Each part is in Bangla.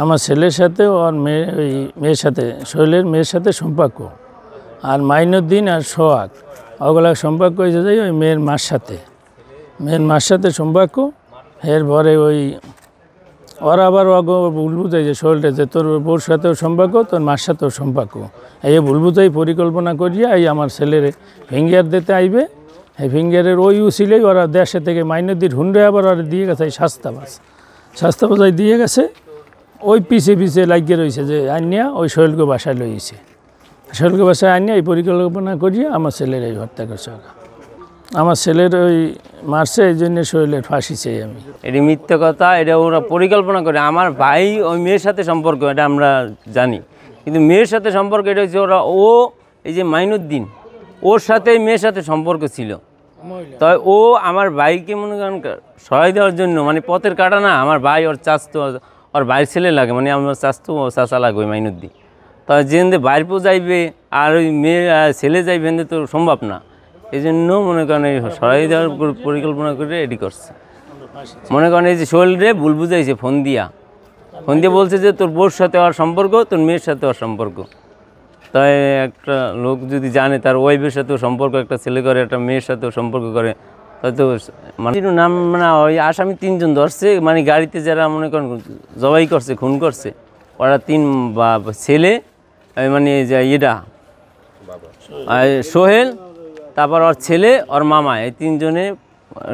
আমার ছেলের সাথে ওর মেয়ের সাথে সোহেলের মেয়ের সাথে সম্পর্ক, আর মাইনুদ্দিন আর সোহাগ ওগুলা সম্পর্ক হয়েছে যাই ওই মেয়ের মার সাথে সম্পর্ক। এরপরে ওই ওরা আবার ভুল বুঝাই যে সোহেলটা যে তোর বউর সাথেও সম্পর্ক, তোর মার সাথেও সম্পর্ক, এই ভুল বুঝাই পরিকল্পনা করিয়া এই আমার ছেলের ফিঙ্গার দিতে আইবে। এই ফিঙ্গারের ওই উচিলেই ওরা দেশে থেকে মাইনুদ্দিন হুন্ডে আবার ওরা দিয়ে গেছে এই শাস্তাবাজায় দিয়ে গেছে। ওই পিছে লাগিয়ে রয়েছে যে আনিয়া ওই সোহেলকে বাসায় লইছে, সোহেলকে বাসায় আনিয়া এই পরিকল্পনা করিয়া আমার ছেলের এই হত্যা করছে। আমার ছেলের ওই মারছে, এই জন্য সোহেলের ফাঁসি চাই আমি। এটি মিথ্যে কথা, এটা ওরা পরিকল্পনা করে। আমার ভাই ওই মেয়ের সাথে সম্পর্ক, এটা আমরা জানি, কিন্তু মেয়ের সাথে সম্পর্ক এটা হচ্ছে ওরা এই যে মাইনুদ্দিন ওর সাথে মেয়ের সাথে সম্পর্ক ছিল। তাই ও আমার ভাইকে মনে করেন সহায় দেওয়ার জন্য, মানে পথের কাটা না, আমার ভাই ওর চাচতো, ওর ভাইয়ের ছেলে লাগে, মানে আমার চাচতো চাচা লাগবে ওই মাইনুদ্দিন। তাই যেখানে বাইরপো যাইবে আর ওই মেয়ে ছেলে যাইবে তো সম্ভব না, এই জন্য মনে করেন এই সহায় দেওয়ার পরিকল্পনা করে এটি করছে। মনে করেন এই যে সোহেলরে ভুল বুঝাইছে, ফোন দিয়ে বলছে যে তোর বউর সাথে ওর সম্পর্ক, তোর মেয়ের সাথে ওর সম্পর্ক। তাই একটা লোক যদি জানে তার ওয়াইফের সাথেও সম্পর্ক একটা ছেলে করে, একটা মেয়ের সাথেও সম্পর্ক করে, হয়তো মানে নাম না ওই আসামি 3 জন ধরছে, মানে গাড়িতে যারা মনে করেন জবাই করছে, খুন করছে, ওরা 3 ছেলে, মানে যে এটা সোহেল, তারপর ওর ছেলে, ওর মামা, এই 3 জনে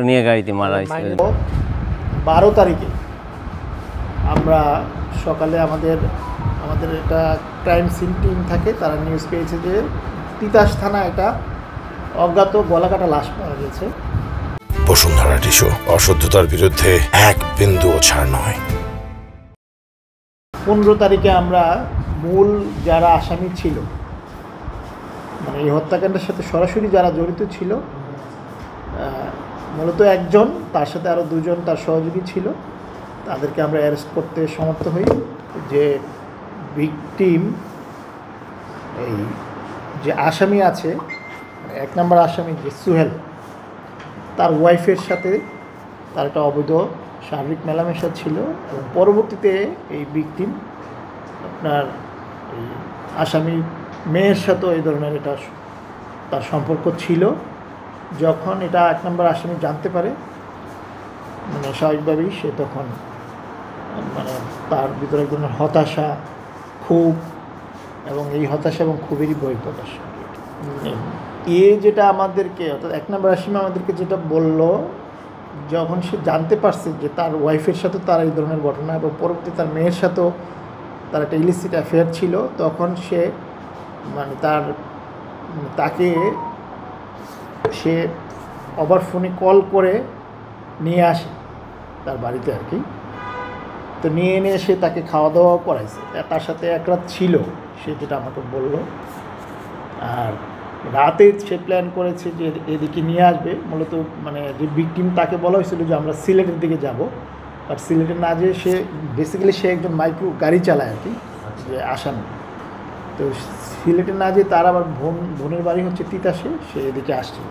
নিয়ে গাড়িতে মারা হয়েছে। 12 তারিখে আমরা সকালে আমাদের একটা ক্রাইম সিন টিম থাকে, তারা নিউজ পেয়েছে যে তিতাস থানায় একটা অজ্ঞাত গলাকাটা লাশ পাওয়া গেছে। বসুন্ধরা টিস্যু, অশুদ্ধতার বিরুদ্ধে এক বিন্দুও ছাড় নয়। 15 তারিখে আমরা মূল যারা আসামি ছিল, মানে এই হত্যাকাণ্ডের সাথে সরাসরি যারা জড়িত ছিল, মূলত একজন, তার সাথে আরও 2 জন তার সহযোগী ছিল, তাদেরকে আমরা অ্যারেস্ট করতে সমর্থ হই। যে ভিকটিম, এই যে আসামি আছে 1 নম্বর আসামি যে সোহেল, তার ওয়াইফের সাথে তার একটা অবৈধ শারীরিক মেলামেশা ছিল, এবং পরবর্তীতে এই ভিকটিম আপনার এই আসামি মেয়ের সাথেও এই ধরনের এটা তার সম্পর্ক ছিল। যখন এটা 1 নম্বর আসামি জানতে পারে, মানে স্বাভাবিকভাবেই সে তখন মানে তার ভিতরে এক ধরনের হতাশা, ক্ষোভ, এবং এই হতাশা এবং ক্ষোভেরই বহিঃপ্রকাশ। যেটা আমাদেরকে, অর্থাৎ 1 নম্বর আসামি আমাদেরকে যেটা বলল, যখন সে জানতে পারছে যে তার ওয়াইফের সাথে তার এই ধরনের ঘটনা, এবং পরবর্তী তার মেয়ের সাথেও তার একটা ইলিসিট অ্যাফেয়ার ছিল, তখন সে মানে তাকে সে আবার ফোনে কল করে নিয়ে আসে তার বাড়িতে আর কি। তো নিয়ে এনে সে তাকে খাওয়া দাওয়া করাইছে, তার সাথে 1 রাত ছিল, সে যেটা আমাকে বলল। আর রাতে সে প্ল্যান করেছে যে এদিকে নিয়ে আসবে। মূলত মানে যে ভিকটিম, তাকে বলা হয়েছিল যে আমরা সিলেটের দিকে যাব, আর সিলেটে না যেয়ে সে বেসিক্যালি সে একজন মাইক্রো গাড়ি চালায় আর কি, যে আসামি। তো সিলেটে না যেয়ে তার আবার বোনের বাড়ি হচ্ছে তিতাসে, সে এদিকে আসছিল।